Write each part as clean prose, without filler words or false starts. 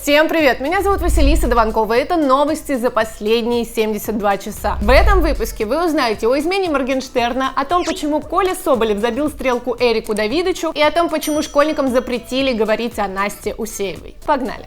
Всем привет! Меня зовут Василиса Дованкова, и это новости за последние 72 часа. В этом выпуске вы узнаете о измене Моргенштерна, о том, почему Коля Соболев забил стрелку Эрику Давидычу и о том, почему школьникам запретили говорить о Насте Усеевой. Погнали!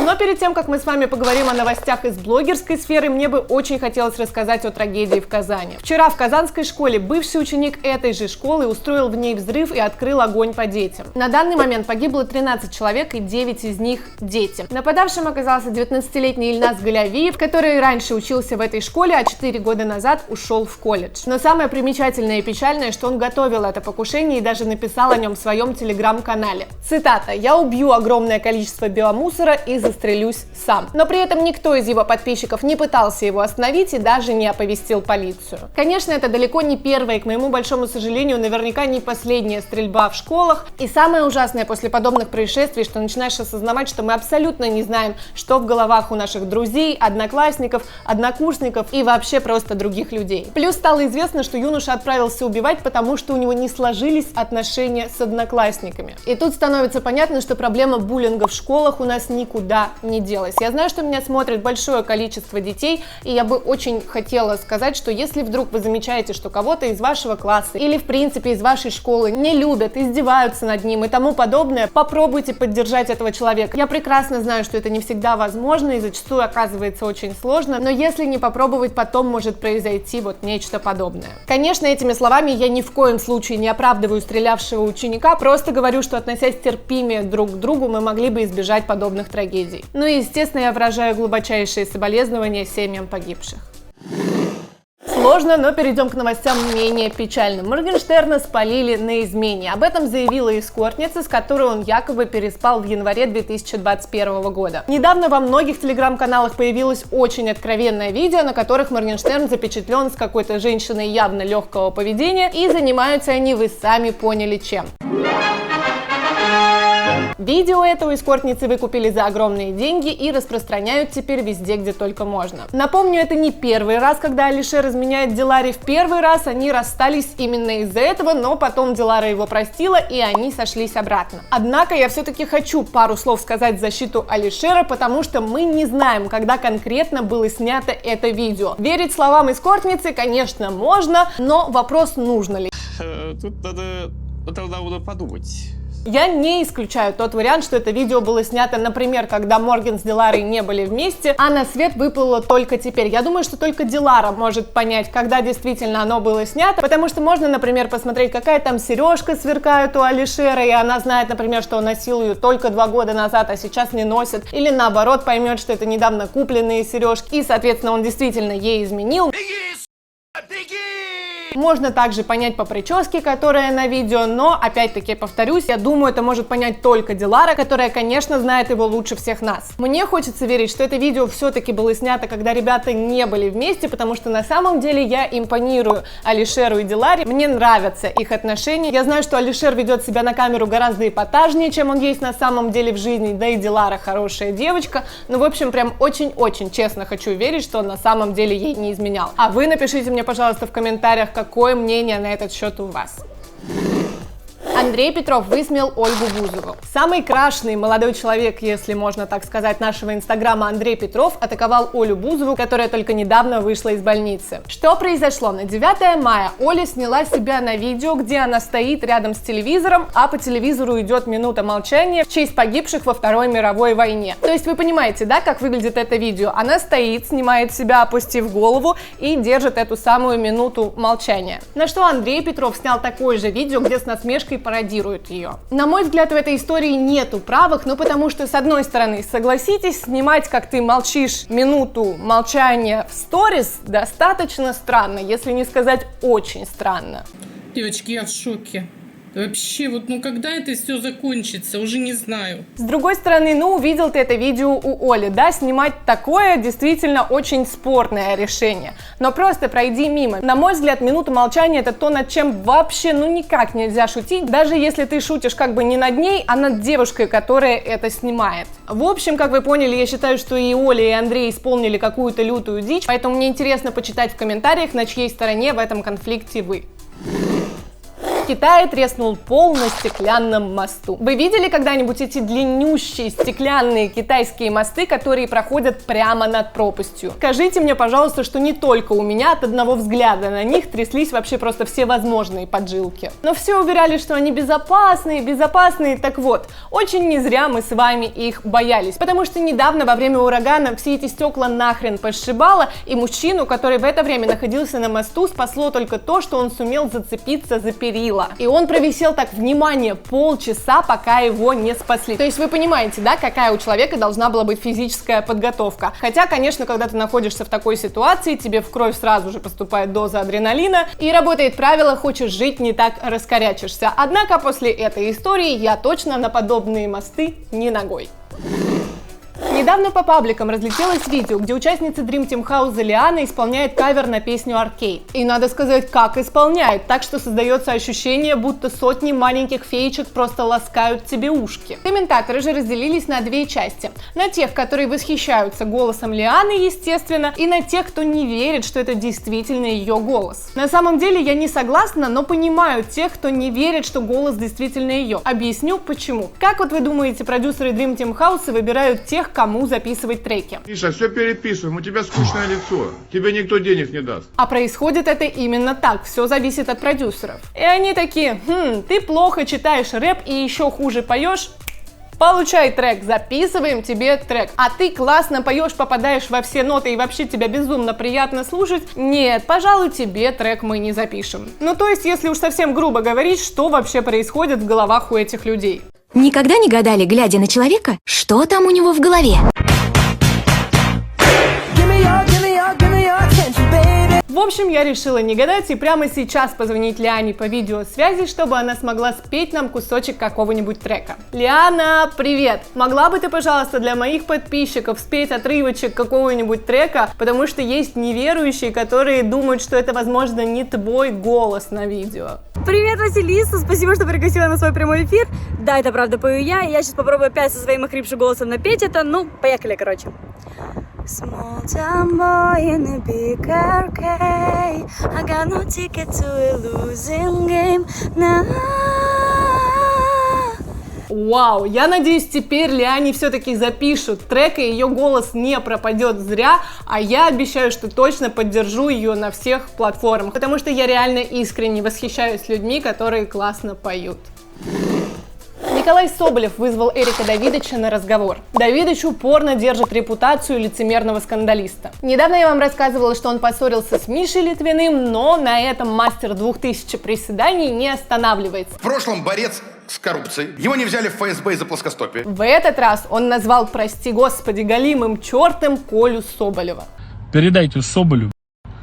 Но перед тем, как мы с вами поговорим о новостях из блогерской сферы, мне бы очень хотелось рассказать о трагедии в Казани. Вчера в казанской школе бывший ученик этой же школы устроил в ней взрыв и открыл огонь по детям. На данный момент погибло 13 человек, и 9 из них дети. Нападавшим оказался 19-летний Ильназ Галявиев, который раньше учился в этой школе, а 4 года назад ушел в колледж. Но самое примечательное и печальное, что он готовил это покушение и даже написал о нем в своем телеграм-канале. Цитата: «Я убью огромное количество биомусора и застрелюсь сам». Но при этом никто из его подписчиков не пытался его остановить и даже не оповестил полицию. Конечно, это далеко не первая и, к моему большому сожалению, наверняка не последняя стрельба в школах. И самое ужасное после подобных происшествий, что начинаешь осознавать, что мы абсолютно не знаем, что в головах у наших друзей, одноклассников, однокурсников и вообще просто других людей. Плюс стало известно, что юноша отправился убивать, потому что у него не сложились отношения с одноклассниками. И тут становится понятно, что проблема буллинга в школах у нас никуда не делась. Я знаю, что меня смотрит большое количество детей, и я бы очень хотела сказать, что если вдруг вы замечаете, что кого-то из вашего класса или в принципе из вашей школы не любят, издеваются над ним и тому подобное, попробуйте поддержать этого человека. Я прекрасно знаю, что это не всегда возможно и зачастую оказывается очень сложно, но если не попробовать, потом может произойти вот нечто подобное. Конечно, этими словами я ни в коем случае не оправдываю стрелявшего ученика, просто говорю, что, относясь терпимее друг к другу, мы могли бы избежать подобных трагедий. Ну и, естественно, я выражаю глубочайшие соболезнования семьям погибших. Сложно, но перейдем к новостям менее печальным. Моргенштерна спалили на измене. Об этом заявила эскортница, с которой он якобы переспал в январе 2021 года. Недавно во многих телеграм-каналах появилось очень откровенное видео, на которых Моргенштерн запечатлен с какой-то женщиной явно легкого поведения, и занимаются они, вы сами поняли, чем. Видео этого эскортницы выкупили за огромные деньги и распространяют теперь везде, где только можно. Напомню, это не первый раз, когда Алишер изменяет Диларе. В первый раз они расстались именно из-за этого, но потом Дилара его простила, и они сошлись обратно. Однако я все-таки хочу пару слов сказать в защиту Алишера, потому что мы не знаем, когда конкретно было снято это видео. Верить словам эскортницы, конечно, можно, но вопрос, нужно ли. Тут надо подумать. Я не исключаю тот вариант, что это видео было снято, например, когда Морген с Диларой не были вместе, а на свет выплыло только теперь. Я думаю, что только Дилара может понять, когда действительно оно было снято, потому что можно, например, посмотреть, какая там сережка сверкает у Алишера, и она знает, например, что он носил ее только 2 года назад, а сейчас не носит, или наоборот поймет, что это недавно купленные сережки, и, соответственно, он действительно ей изменил. Можно также понять по прическе, которая на видео, но, опять-таки, повторюсь, я думаю, это может понять только Дилара, которая, конечно, знает его лучше всех нас. Мне хочется верить, что это видео все-таки было снято, когда ребята не были вместе, потому что на самом деле я импонирую Алишеру и Диларе, мне нравятся их отношения. Я знаю, что Алишер ведет себя на камеру гораздо эпатажнее, чем он есть на самом деле в жизни, да и Дилара хорошая девочка, но, в общем, прям очень-очень честно хочу верить, что он на самом деле ей не изменял. А вы напишите мне, пожалуйста, в комментариях, какое мнение на этот счет у вас. Андрей Петров высмеял Ольгу Бузову. Самый крашеный молодой человек, если можно так сказать, нашего инстаграма Андрей Петров атаковал Олю Бузову, которая только недавно вышла из больницы. Что произошло? На 9 мая Оля сняла себя на видео, где она стоит рядом с телевизором, а по телевизору идет минута молчания в честь погибших во Второй мировой войне. То есть вы понимаете, да, как выглядит это видео? Она стоит, снимает себя, опустив голову, и держит эту самую минуту молчания. На что Андрей Петров снял такое же видео, где с насмешкой пародирует ее. На мой взгляд, в этой истории нету правых, ну потому что, с одной стороны, согласитесь, снимать, как ты молчишь, минуту молчания в сторис достаточно странно, если не сказать очень странно. Девочки, я в шоке. Вообще, вот, когда это все закончится, уже не знаю. С другой стороны, увидел ты это видео у Оли, да, снимать такое действительно очень спорное решение. Но просто пройди мимо. На мой взгляд, минута молчания — это то, над чем вообще, никак нельзя шутить, даже если ты шутишь как бы не над ней, а над девушкой, которая это снимает. В общем, как вы поняли, я считаю, что и Оля, и Андрей исполнили какую-то лютую дичь, поэтому мне интересно почитать в комментариях, на чьей стороне в этом конфликте вы. В Китае треснул пол на стеклянном мосту. Вы видели когда-нибудь эти длиннющие стеклянные китайские мосты, которые проходят прямо над пропастью? Скажите мне, пожалуйста, что не только у меня от одного взгляда на них тряслись вообще просто все возможные поджилки. Но все уверяли, что они безопасные. Так вот, очень не зря мы с вами их боялись, потому что недавно во время урагана все эти стекла нахрен пошибало, и мужчину, который в это время находился на мосту, спасло только то, что он сумел зацепиться за перила. И он провисел так, внимание, полчаса, пока его не спасли. То есть вы понимаете, да, какая у человека должна была быть физическая подготовка. Хотя, конечно, когда ты находишься в такой ситуации, тебе в кровь сразу же поступает доза адреналина, и работает правило «хочешь жить, не так раскорячишься». Однако после этой истории я точно на подобные мосты не ногой. Недавно по пабликам разлетелось видео, где участница Dream Team House Лиана исполняет кавер на песню Arcade. И надо сказать, как исполняет, так что создается ощущение, будто сотни маленьких феечек просто ласкают тебе ушки. Комментаторы же разделились на две части. На тех, которые восхищаются голосом Лианы, естественно, и на тех, кто не верит, что это действительно ее голос. На самом деле я не согласна, но понимаю тех, кто не верит, что голос действительно ее. Объясню почему. Как вот вы думаете, продюсеры Dream Team House выбирают тех, кому записывать треки? Миша, все переписываем, у тебя скучное лицо, тебе никто денег не даст. А происходит это именно так, все зависит от продюсеров. И они такие, ты плохо читаешь рэп и еще хуже поешь, получай трек, записываем тебе трек. А ты классно поешь, попадаешь во все ноты и вообще тебя безумно приятно слушать. Нет, пожалуй, тебе трек мы не запишем. Ну то есть, если уж совсем грубо говорить, что вообще происходит в головах у этих людей? Никогда не гадали, глядя на человека, что там у него в голове? В общем, я решила не гадать и прямо сейчас позвонить Лиане по видеосвязи, чтобы она смогла спеть нам кусочек какого-нибудь трека. Лиана, привет! Могла бы ты, пожалуйста, для моих подписчиков спеть отрывочек какого-нибудь трека, потому что есть неверующие, которые думают, что это, возможно, не твой голос на видео. Привет, Василиса, спасибо, что пригласила на свой прямой эфир. Да, это правда пою я, и я сейчас попробую опять со своим охрипшим голосом напеть это, ну, поехали, короче. Small town boy in a big arcade. I got no ticket to a losing game now. Вау, я надеюсь, теперь Лиане все-таки запишут трек, и ее голос не пропадет зря, а я обещаю, что точно поддержу ее на всех платформах, потому что я реально искренне восхищаюсь людьми, которые классно поют. Николай Соболев вызвал Эрика Давидыча на разговор. Давидыч упорно держит репутацию лицемерного скандалиста. Недавно я вам рассказывала, что он поссорился с Мишей Литвиным, но на этом мастер 2000 приседаний не останавливается. В прошлом борец с коррупцией. Его не взяли в ФСБ из-за плоскостопия. В этот раз он назвал, прости господи, голимым чертом Колю Соболева. Передайте Соболю,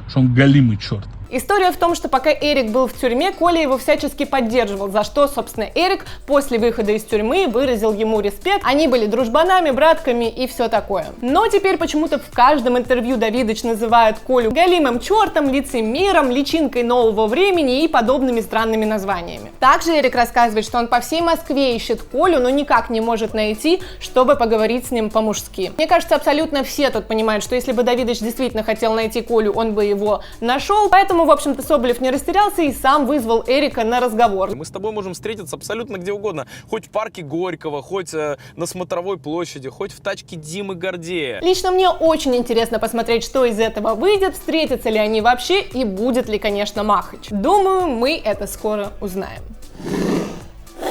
что он голимый черт. История в том, что пока Эрик был в тюрьме, Коля его всячески поддерживал, за что, собственно, Эрик после выхода из тюрьмы выразил ему респект. Они были дружбанами, братками и все такое. Но теперь почему-то в каждом интервью Давидыч называет Колю голимым чертом, лицемером, личинкой нового времени и подобными странными названиями. Также Эрик рассказывает, что он по всей Москве ищет Колю, но никак не может найти, чтобы поговорить с ним по-мужски. Мне кажется, абсолютно все тут понимают, что если бы Давидыч действительно хотел найти Колю, он бы его нашел, поэтому в общем-то, Соболев не растерялся и сам вызвал Эрика на разговор. Мы с тобой можем встретиться абсолютно где угодно. Хоть в парке Горького, хоть на Смотровой площади, хоть в тачке Димы Гордея. Лично мне очень интересно посмотреть, что из этого выйдет, встретятся ли они вообще и будет ли, конечно, махач. Думаю, мы это скоро узнаем.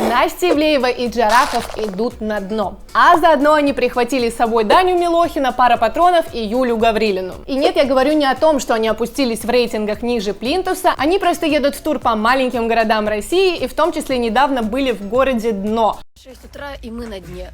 Настя Ивлеева и Джарахов идут на дно. А заодно они прихватили с собой Даню Милохина, Пара Патронов и Юлю Гаврилину. И нет, я говорю не о том, что они опустились в рейтингах ниже Плинтуса, они просто едут в тур по маленьким городам России и в том числе недавно были в городе Дно. 6 утра и мы на дне.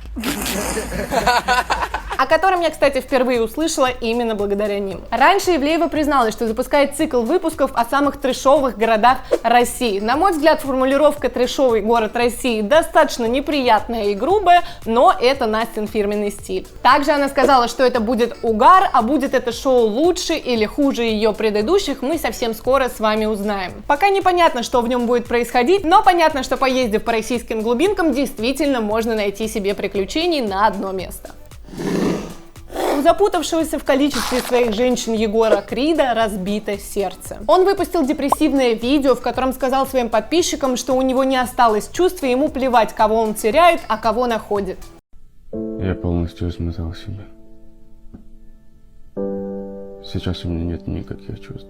О котором я, кстати, впервые услышала именно благодаря ним. Раньше Ивлеева призналась, что запускает цикл выпусков о самых трэшовых городах России. На мой взгляд, формулировка «трэшовый город России» достаточно неприятная и грубая, но это Настин фирменный стиль. Также она сказала, что это будет угар, а будет это шоу лучше или хуже ее предыдущих, мы совсем скоро с вами узнаем. Пока непонятно, что в нем будет происходить, но понятно, что поездив по российским глубинкам, действительно можно найти себе приключений на одно место. У запутавшегося в количестве своих женщин Егора Крида разбито сердце. Он выпустил депрессивное видео, в котором сказал своим подписчикам, что у него не осталось чувств, и ему плевать, кого он теряет, а кого находит. Я полностью измотал себя. Сейчас у меня нет никаких чувств.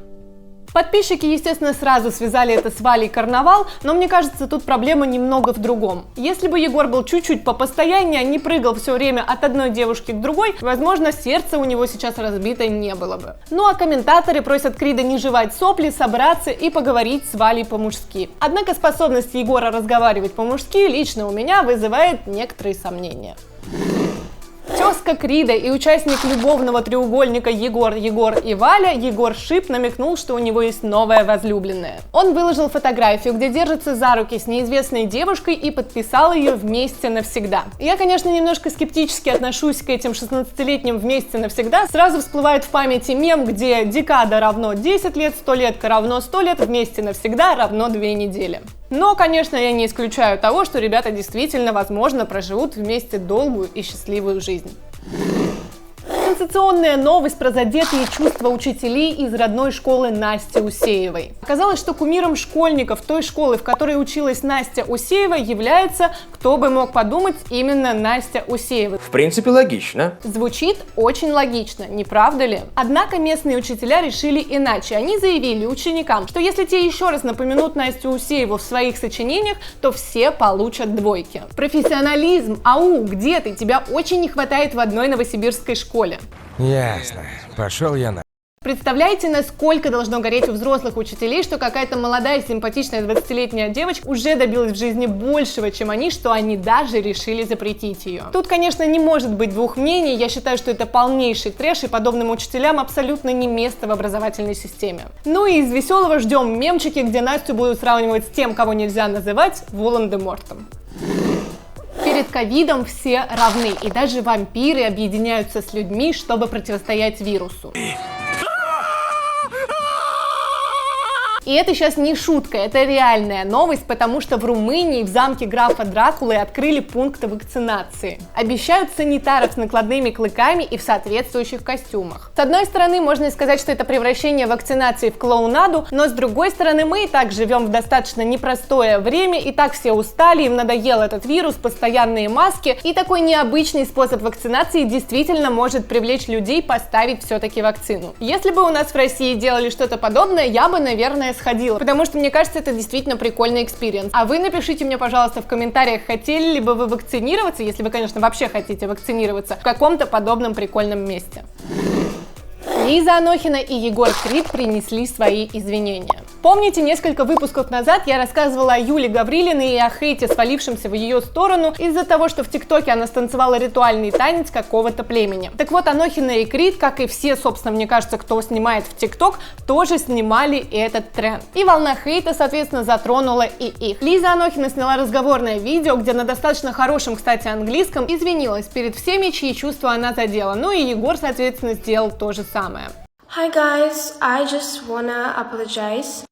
Подписчики, естественно, сразу связали это с Валей Карнавал, но мне кажется, тут проблема немного в другом. Если бы Егор был чуть-чуть попостояннее, не прыгал все время от одной девушки к другой, возможно, сердце у него сейчас разбито не было бы. Ну а комментаторы просят Крида не жевать сопли, собраться и поговорить с Валей по-мужски. Однако способность Егора разговаривать по-мужски лично у меня вызывает некоторые сомнения. Тезка Крида и участник любовного треугольника Егор и Валя, Егор Шип, намекнул, что у него есть новая возлюбленная. Он выложил фотографию, где держится за руки с неизвестной девушкой и подписал ее «Вместе навсегда». Я, конечно, немножко скептически отношусь к этим 16-летним «Вместе навсегда». Сразу всплывает в памяти мем, где декада равно 10 лет, 100-летка равно 100 лет, вместе навсегда равно 2 недели. Но, конечно, я не исключаю того, что ребята действительно, возможно, проживут вместе долгую и счастливую жизнь. Сенсационная новость про задетые чувства учителей из родной школы Насти Усеевой. Оказалось, что кумиром школьников той школы, в которой училась Настя Усеева, является, кто бы мог подумать, именно Настя Усеева. В принципе, логично. Звучит очень логично, не правда ли? Однако местные учителя решили иначе. Они заявили ученикам, что если те еще раз напомянут Настю Усееву в своих сочинениях, то все получат двойки. Профессионализм, ау, где ты? Тебя очень не хватает в одной новосибирской школе. Ясно. Пошел я на... Представляете, насколько должно гореть у взрослых учителей, что какая-то молодая, симпатичная 20-летняя девочка уже добилась в жизни большего, чем они, что они даже решили запретить ее. Тут, конечно, не может быть двух мнений, я считаю, что это полнейший трэш, и подобным учителям абсолютно не место в образовательной системе. Ну и из веселого ждем мемчики, где Настю будут сравнивать с тем, кого нельзя называть Волан-де-Мортом. Перед ковидом все равны, и даже вампиры объединяются с людьми, чтобы противостоять вирусу. И это сейчас не шутка, это реальная новость, потому что в Румынии в замке графа Дракулы открыли пункты вакцинации. Обещают санитаров с накладными клыками и в соответствующих костюмах. С одной стороны, можно сказать, что это превращение вакцинации в клоунаду, но с другой стороны, мы и так живем в достаточно непростое время, и так все устали, им надоел этот вирус, постоянные маски, и такой необычный способ вакцинации действительно может привлечь людей поставить все-таки вакцину. Если бы у нас в России делали что-то подобное, я бы, наверное, сходила, потому что мне кажется, это действительно прикольный экспириенс. А вы напишите мне, пожалуйста, в комментариях, хотели ли бы вы вакцинироваться, если вы, конечно, вообще хотите вакцинироваться, в каком-то подобном прикольном месте. Лиза Анохина и Егор Крид принесли свои извинения. Помните, несколько выпусков назад я рассказывала о Юле Гаврилиной и о хейте, свалившемся в ее сторону из-за того, что в ТикТоке она станцевала ритуальный танец какого-то племени. Так вот, Анохина и Крид, как и все, собственно, мне кажется, кто снимает в ТикТок, тоже снимали этот тренд. И волна хейта, соответственно, затронула и их. Лиза Анохина сняла разговорное видео, где на достаточно хорошем, кстати, английском извинилась перед всеми, чьи чувства она задела. Ну и Егор, соответственно, сделал то же самое. Hi guys, I just wanna apologize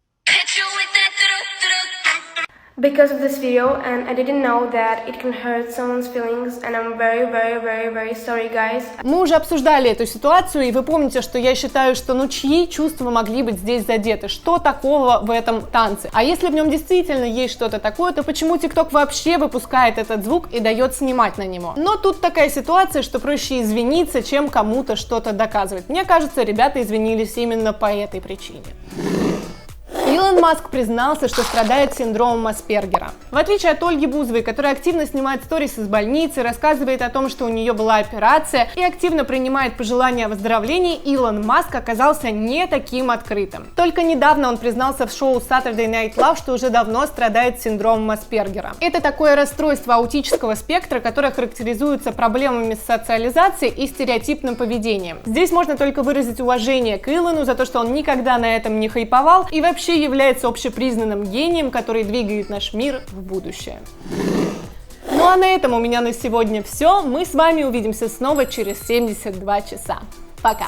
because of this video, and I didn't know that it can hurt someone's feelings, and I'm very sorry, guys. Мы уже обсуждали эту ситуацию, и вы помните, что я считаю, что чьи чувства могли быть здесь задеты, что такого в этом танце. А если в нем действительно есть что-то такое, то почему ТикТок вообще выпускает этот звук и дает снимать на него? Но тут такая ситуация, что проще извиниться, чем кому-то что-то доказывать. Мне кажется, ребята извинились именно по этой причине. Илон Маск признался, что страдает синдромом Аспергера. В отличие от Ольги Бузовой, которая активно снимает сторис из больницы, рассказывает о том, что у нее была операция и активно принимает пожелания о выздоровлении, Илон Маск оказался не таким открытым. Только недавно он признался в шоу Saturday Night Live, что уже давно страдает синдромом Аспергера. Это такое расстройство аутического спектра, которое характеризуется проблемами с социализацией и стереотипным поведением. Здесь можно только выразить уважение к Илону за то, что он никогда на этом не хайповал и вообще является общепризнанным гением, который двигает наш мир в будущее. Ну а на этом у меня на сегодня все. Мы с вами увидимся снова через 72 часа. Пока!